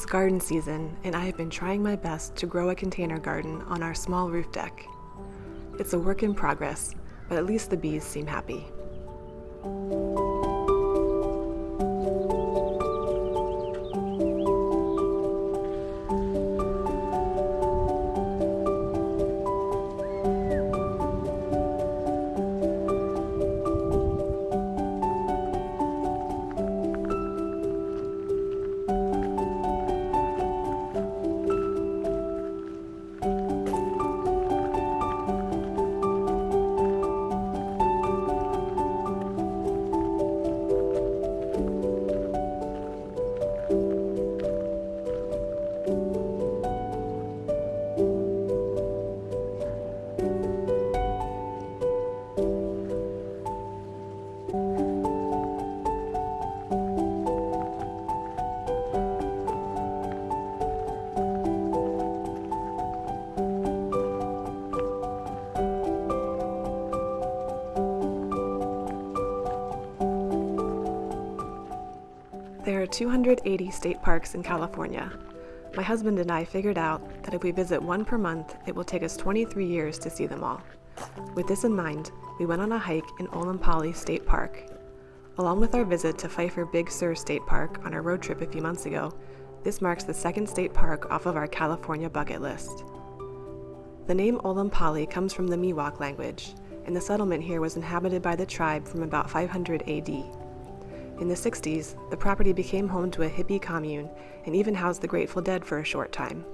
garden season, and I have been trying my best to grow a container garden on our small roof deck. It's a work in progress, but at least the bees seem happy. There are 280 state parks in California. My husband and I figured out that if we visit one per month, it will take us 23 years to see them all. With this in mind, we went on a hike in Olompali State Park. Along with our visit to Pfeiffer Big Sur State Park on our road trip a few months ago, this marks the second state park off of our California bucket list. The name Olompali comes from the Miwok language, and the settlement here was inhabited by the tribe from about 500 AD. In the 60s, the property became home to a hippie commune and even housed the Grateful Dead for a short time.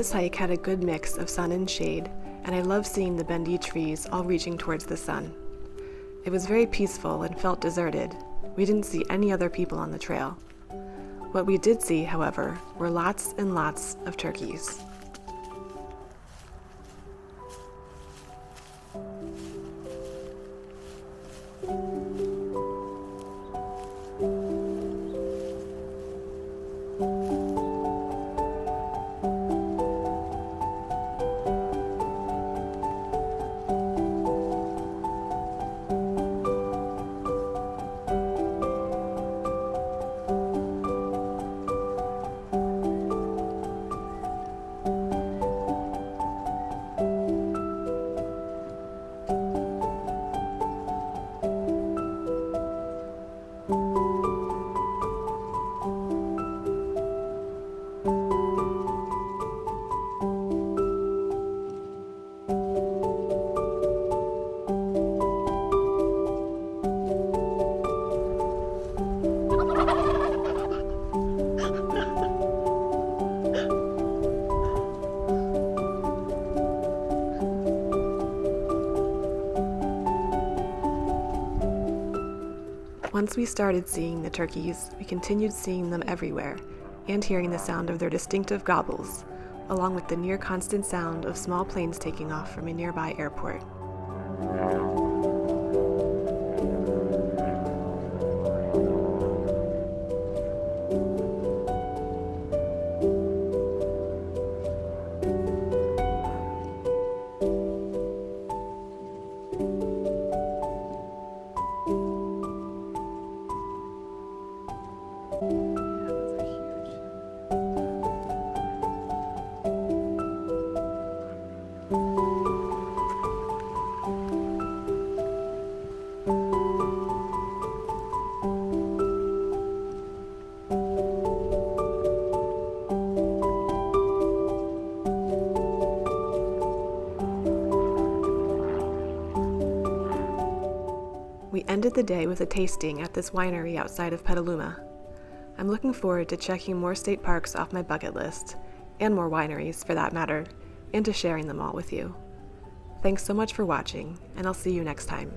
This hike had a good mix of sun and shade, and I love seeing the bendy trees all reaching towards the sun. It was very peaceful and felt deserted. We didn't see any other people on the trail. What we did see, however, were lots and lots of turkeys. Once we started seeing the turkeys, we continued seeing them everywhere and hearing the sound of their distinctive gobbles, along with the near constant sound of small planes taking off from a nearby airport. ended the day with a tasting at this winery outside of Petaluma. I'm looking forward to checking more state parks off my bucket list, and more wineries for that matter, and to sharing them all with you. Thanks so much for watching, and I'll see you next time.